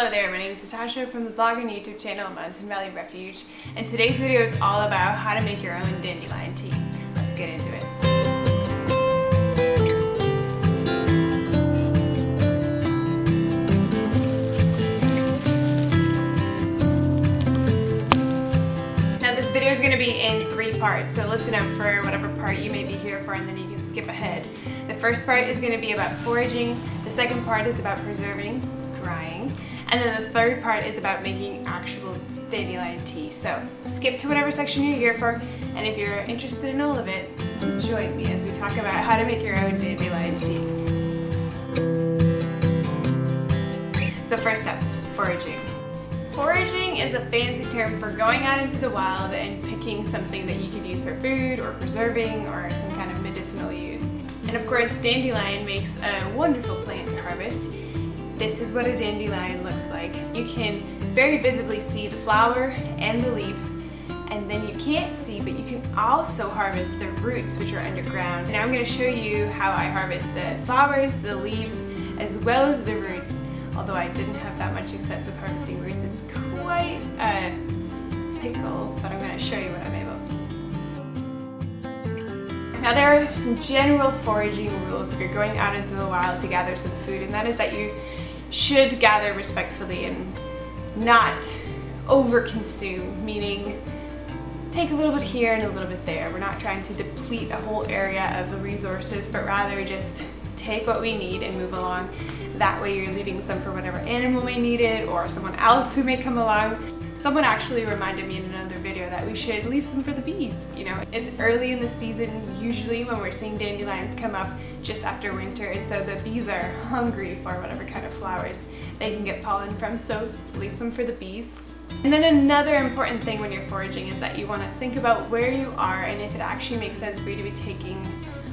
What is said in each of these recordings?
Hello there, my name is Natasha from the blog and YouTube channel Mountain Valley Refuge, and today's video is all about how to make your own dandelion tea. Let's get into it. Now this video is going to be in 3 parts, so listen up for whatever part you may be here for and then you can skip ahead. The first part is going to be about foraging, the second part is about preserving, drying, and then the third part is about making actual dandelion tea. So skip to whatever section you're here for, and if you're interested in all of it, join me as we talk about how to make your own dandelion tea. So first up, foraging. Foraging is a fancy term for going out into the wild and picking something that you could use for food or preserving or some kind of medicinal use. And of course, dandelion makes a wonderful plant to harvest. This is what a dandelion looks like. You can very visibly see the flower and the leaves, and then you can't see, but you can also harvest the roots, which are underground. And I'm going to show you how I harvest the flowers, the leaves, as well as the roots. Although I didn't have that much success with harvesting roots, it's quite a pickle, but I'm going to show you what I'm able. Now there are some general foraging rules if you're going out into the wild to gather some food, and that is that you should gather respectfully and not over-consume, meaning take a little bit here and a little bit there. We're not trying to deplete a whole area of the resources, but rather just take what we need and move along. That way you're leaving some for whatever animal may need it or someone else who may come along. Someone actually reminded me in another video that we should leave some for the bees. You know, it's early in the season usually when we're seeing dandelions come up just after winter, and so the bees are hungry for whatever kind of flowers they can get pollen from, so leave some for the bees. And then another important thing when you're foraging is that you want to think about where you are and if it actually makes sense for you to be taking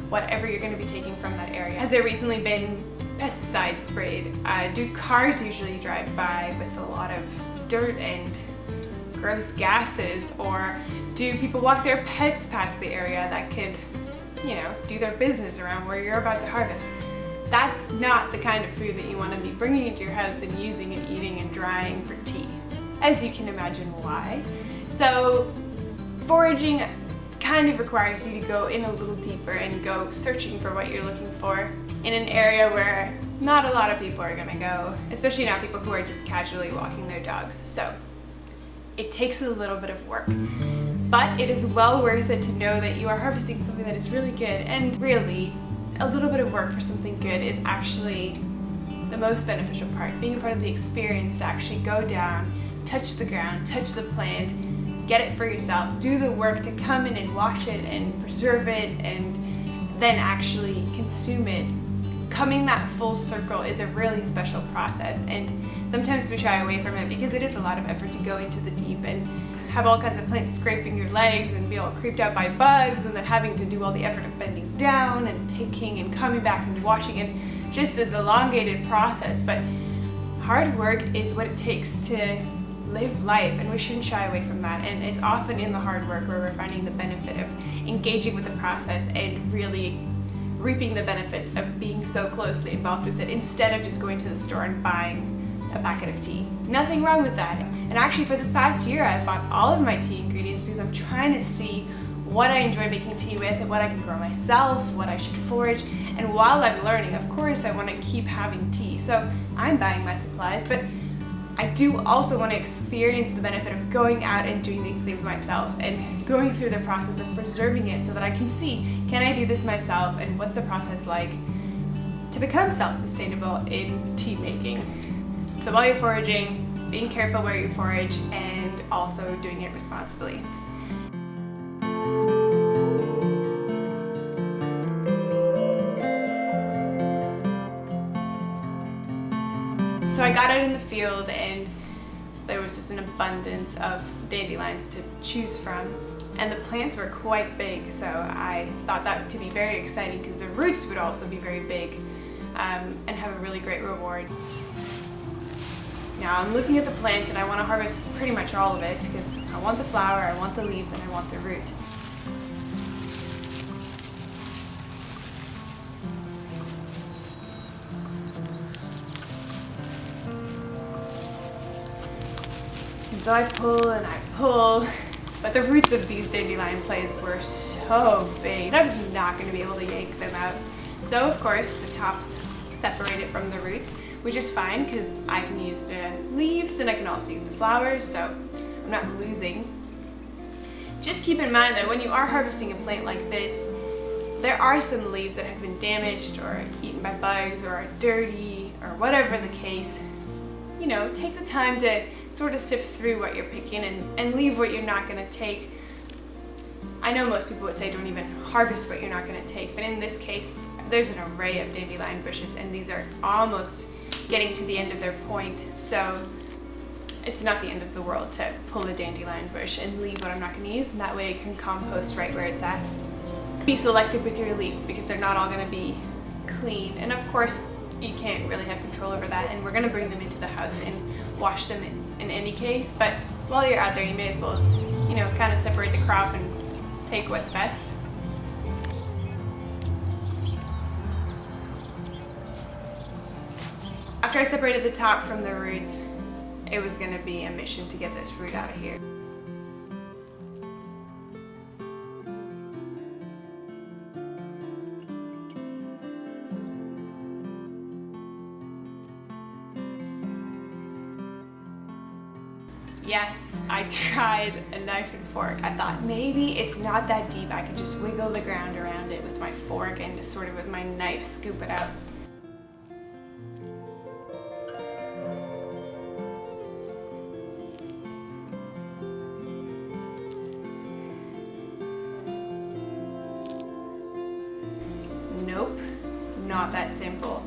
whatever you're going to be taking from that area. Has there recently been pesticides sprayed? Do cars usually drive by with a lot of dirt and gross gases, or do people walk their pets past the area that could, you know, do their business around where you're about to harvest? That's not the kind of food that you want to be bringing into your house and using and eating and drying for tea, as you can imagine why. So foraging kind of requires you to go in a little deeper and go searching for what you're looking for in an area where not a lot of people are going to go, especially not people who are just casually walking their dogs. So it takes a little bit of work, but it is well worth it to know that you are harvesting something that is really good. And really, a little bit of work for something good is actually the most beneficial part, being a part of the experience to actually go down, touch the ground, touch the plant, get it for yourself, do the work to come in and wash it and preserve it and then actually consume it. Coming that full circle is a really special process, and sometimes we shy away from it because it is a lot of effort to go into the deep and have all kinds of plants scraping your legs and be all creeped out by bugs, and then having to do all the effort of bending down and picking and coming back and washing, and just this elongated process. But hard work is what it takes to live life, and we shouldn't shy away from that. And it's often in the hard work where we're finding the benefit of engaging with the process and really reaping the benefits of being so closely involved with it, instead of just going to the store and buying a packet of tea. Nothing wrong with that. And actually for this past year I've bought all of my tea ingredients because I'm trying to see what I enjoy making tea with and what I can grow myself, what I should forage. And while I'm learning, of course I want to keep having tea, so I'm buying my supplies, but I do also want to experience the benefit of going out and doing these things myself and going through the process of preserving it so that I can see, can I do this myself, and what's the process like to become self-sustainable in tea making. So while you're foraging, being careful where you forage and also doing it responsibly. So I got out in the field and there was just an abundance of dandelions to choose from, and the plants were quite big, so I thought that to be very exciting because the roots would also be very big and have a really great reward. Now I'm looking at the plant and I want to harvest pretty much all of it because I want the flower, I want the leaves, and I want the root. And so I pull and I pull, but the roots of these dandelion plants were so big, I was not going to be able to yank them out. So of course the tops separated from the roots, which is fine because I can use the leaves and I can also use the flowers, so I'm not losing. Just keep in mind that when you are harvesting a plant like this, there are some leaves that have been damaged or eaten by bugs or are dirty or whatever the case. You know, take the time to sort of sift through what you're picking and leave what you're not going to take. I know most people would say don't even harvest what you're not going to take, but in this case, there's an array of dandelion bushes and these are almost getting to the end of their point, so it's not the end of the world to pull a dandelion bush and leave what I'm not going to use, and that way it can compost right where it's at. Be selective with your leaves because they're not all going to be clean, and of course you can't really have control over that, and we're going to bring them into the house and wash them in any case, but while you're out there you may as well, you know, kind of separate the crop and take what's best. After I separated the top from the roots, it was going to be a mission to get this root out of here. Yes, I tried a knife and fork. I thought maybe it's not that deep. I could just wiggle the ground around it with my fork and just sort of with my knife scoop it out. Nope, not that simple.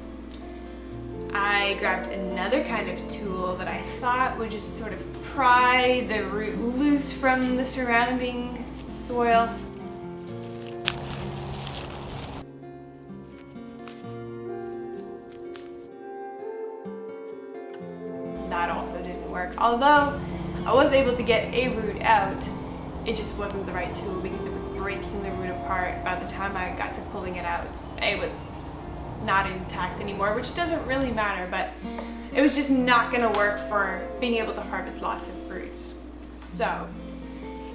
I grabbed another kind of tool that I thought would just sort of pry the root loose from the surrounding soil. That also didn't work. Although I was able to get a root out, it just wasn't the right tool because it was breaking the root apart by the time I got to pulling it out. It was not intact anymore, which doesn't really matter, but it was just not going to work for being able to harvest lots of fruits. So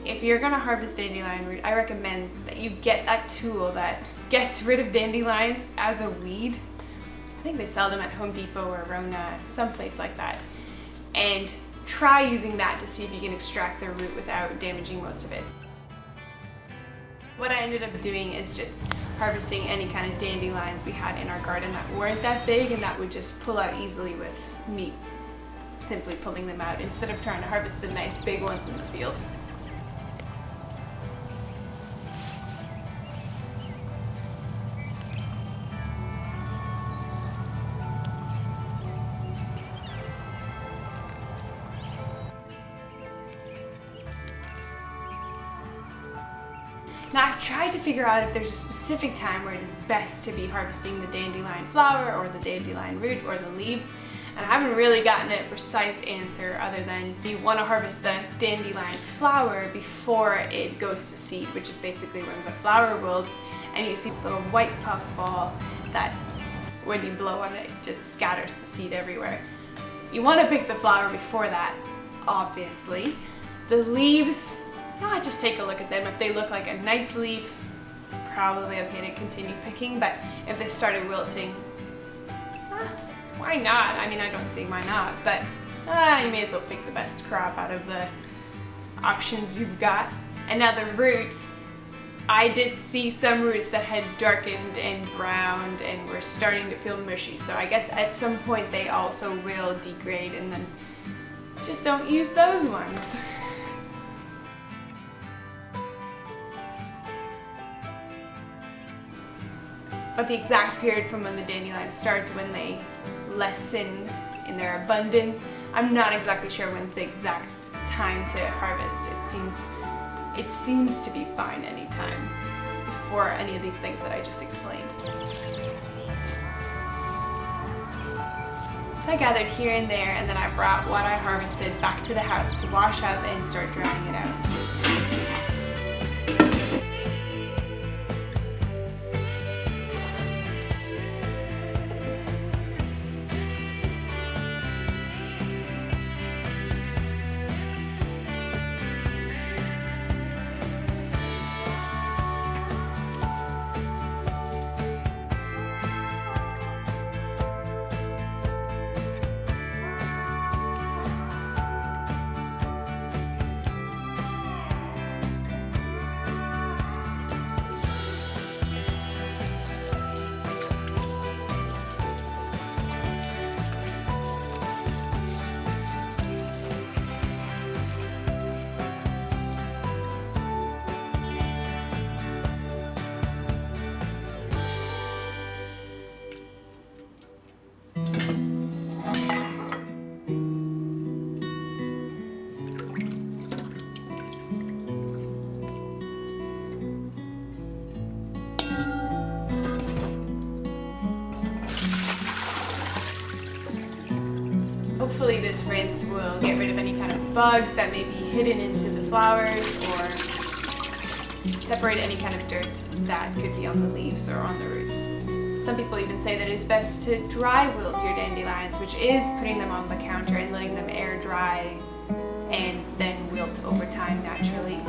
if you're going to harvest dandelion root, I recommend that you get that tool that gets rid of dandelions as a weed. I think they sell them at Home Depot or Rona, someplace like that, and try using that to see if you can extract the root without damaging most of it. What I ended up doing is just harvesting any kind of dandelions we had in our garden that weren't that big and that would just pull out easily with me simply pulling them out instead of trying to harvest the nice big ones in the field. Now I've tried to figure out if there's a specific time where it is best to be harvesting the dandelion flower or the dandelion root or the leaves, and I haven't really gotten a precise answer other than you want to harvest the dandelion flower before it goes to seed, which is basically when the flower wilts and you see this little white puff ball that when you blow on it just scatters the seed everywhere. You want to pick the flower before that, obviously. The leaves, just take a look at them. If they look like a nice leaf, it's probably okay to continue picking, but if they started wilting, why not? I mean, I don't see why not, but you may as well pick the best crop out of the options you've got. And now the roots, I did see some roots that had darkened and browned and were starting to feel mushy, so I guess at some point they also will degrade, and then just don't use those ones. But the exact period from when the dandelions start to when they lessen in their abundance, I'm not exactly sure when's the exact time to harvest. It seems to be fine anytime before any of these things that I just explained. So I gathered here and there, and then I brought what I harvested back to the house to wash up and start drying it out. hopefully this rinse will get rid of any kind of bugs that may be hidden into the flowers or separate any kind of dirt that could be on the leaves or on the roots. Some people even say that it's best to dry wilt your dandelions, which is putting them on the counter and letting them air dry and then wilt over time naturally.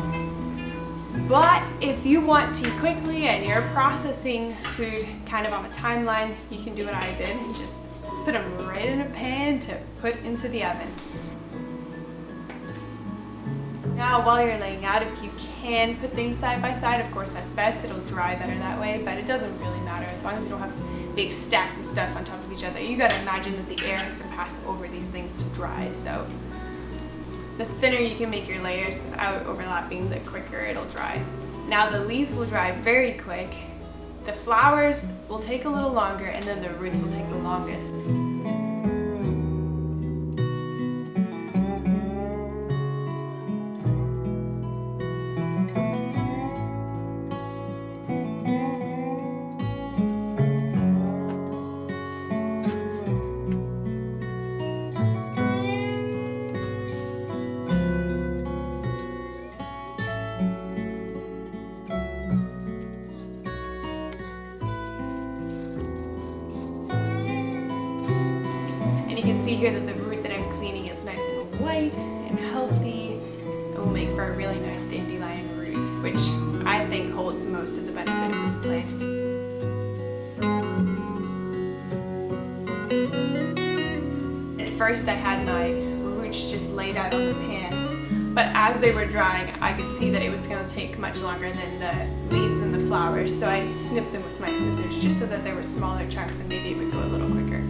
But if you want tea quickly and you're processing food kind of on a timeline, you can do what I did and just put them right in a pan to put into the oven. Now, while you're laying out, if you can put things side by side, of course that's best. It'll dry better that way, but it doesn't really matter as long as you don't have big stacks of stuff on top of each other. You gotta imagine that the air has to pass over these things to dry, so the thinner you can make your layers without overlapping, the quicker it'll dry. Now the leaves will dry very quick, the flowers will take a little longer, and then the roots will take the longest. See here that the root that I'm cleaning is nice and white and healthy. It will make for a really nice dandelion root, which I think holds most of the benefit of this plant. At first I had my roots just laid out on the pan, but as they were drying I could see that it was going to take much longer than the leaves and the flowers, so I snipped them with my scissors just so that there were smaller chunks and maybe it would go a little quicker.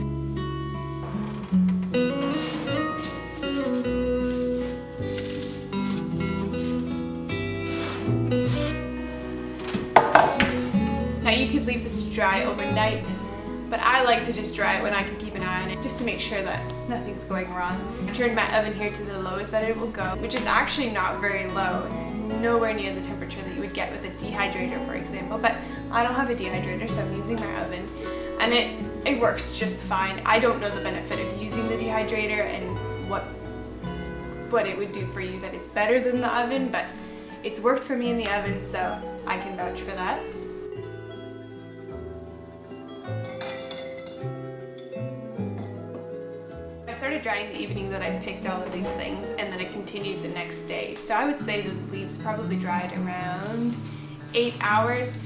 Now you could leave this to dry overnight, but I like to just dry it when I can keep an eye on it, just to make sure that nothing's going wrong. I turned my oven here to the lowest that it will go, which is actually not very low. It's nowhere near the temperature that you would get with a dehydrator, for example, but I don't have a dehydrator, so I'm using my oven, and it works just fine. I don't know the benefit of using the dehydrator and what it would do for you that is better than the oven, but it's worked for me in the oven, so I can vouch for that. I started drying the evening that I picked all of these things, and then I continued the next day. So I would say that the leaves probably dried around 8 hours.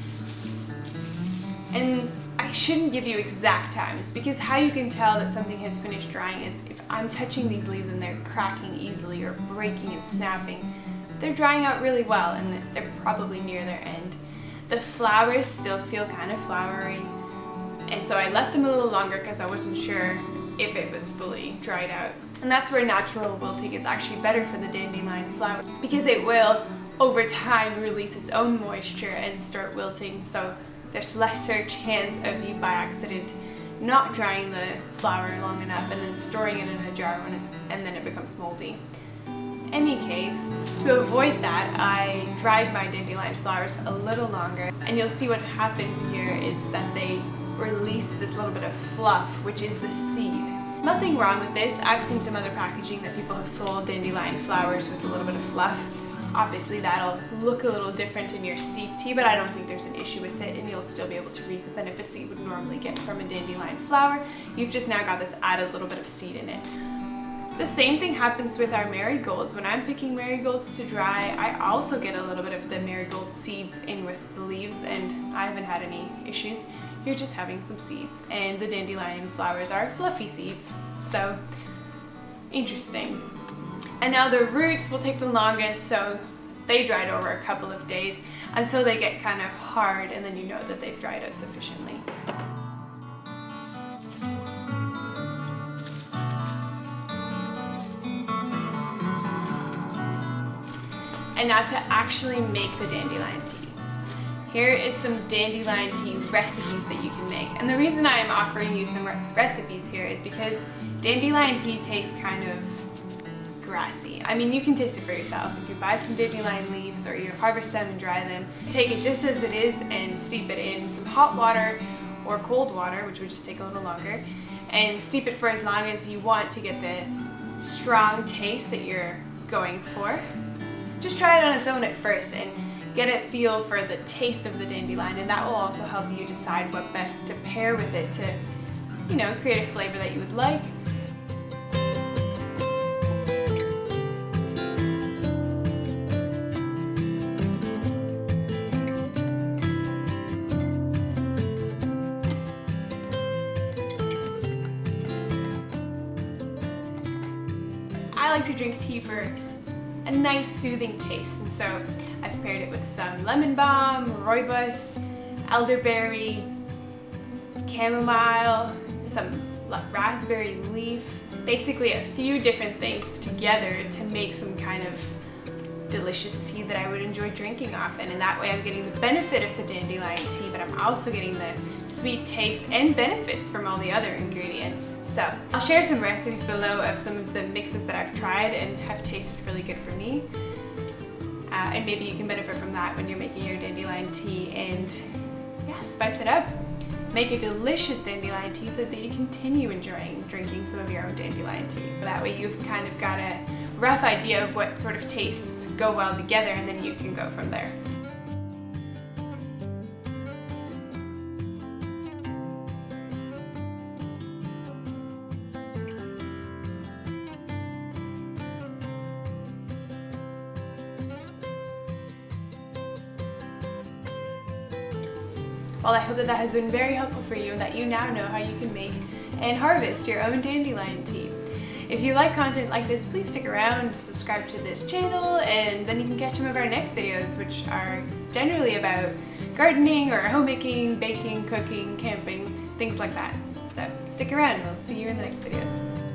And I shouldn't give you exact times, because how you can tell that something has finished drying is if I'm touching these leaves and they're cracking easily or breaking and snapping, they're drying out really well and they're probably near their end. The flowers still feel kind of flowery, and so I left them a little longer because I wasn't sure if it was fully dried out. And that's where natural wilting is actually better for the dandelion flower, because it will over time release its own moisture and start wilting, so there's lesser chance of you by accident not drying the flower long enough and then storing it in a jar and then it becomes moldy. Any case, to avoid that, I dried my dandelion flowers a little longer, and you'll see what happened here is that they release this little bit of fluff, which is the seed. Nothing wrong with this. I've seen some other packaging that people have sold dandelion flowers with a little bit of fluff. Obviously that'll look a little different in your steep tea, but I don't think there's an issue with it, and you'll still be able to reap the benefits that you would normally get from a dandelion flower. You've just now got this added little bit of seed in it. The same thing happens with our marigolds. When I'm picking marigolds to dry, I also get a little bit of the marigold seeds in with the leaves, and I haven't had any issues. You're just having some seeds. And the dandelion flowers are fluffy seeds, so interesting. And now the roots will take the longest, so they dried over a couple of days until they get kind of hard, and then you know that they've dried out sufficiently. And now to actually make the dandelion tea. Here is some dandelion tea recipes that you can make. And the reason I am offering you some recipes here is because dandelion tea tastes kind of grassy. I mean, you can taste it for yourself. If you buy some dandelion leaves or you harvest them and dry them, take it just as it is and steep it in some hot water or cold water, which would just take a little longer, and steep it for as long as you want to get the strong taste that you're going for. Just try it on its own at first and get a feel for the taste of the dandelion, and that will also help you decide what best to pair with it to, you know, create a flavor that you would like. I like to drink tea for a nice soothing taste, and so I've paired it with some lemon balm, rooibos, elderberry, chamomile, some raspberry leaf, basically a few different things together to make some kind of delicious tea that I would enjoy drinking often. And that way I'm getting the benefit of the dandelion tea, but I'm also getting the sweet taste and benefits from all the other ingredients. So I'll share some recipes below of some of the mixes that I've tried and have tasted really good for me. And maybe you can benefit from that when you're making your dandelion tea, and yeah, spice it up. Make a delicious dandelion tea so that you continue enjoying drinking some of your own dandelion tea. That way you've kind of got a rough idea of what sort of tastes go well together, and then you can go from there. Well, I hope that has been very helpful for you, and that you now know how you can make and harvest your own dandelion tea. If you like content like this, please stick around, subscribe to this channel, and then you can catch some of our next videos, which are generally about gardening or homemaking, baking, cooking, camping, things like that. So stick around and we'll see you in the next videos.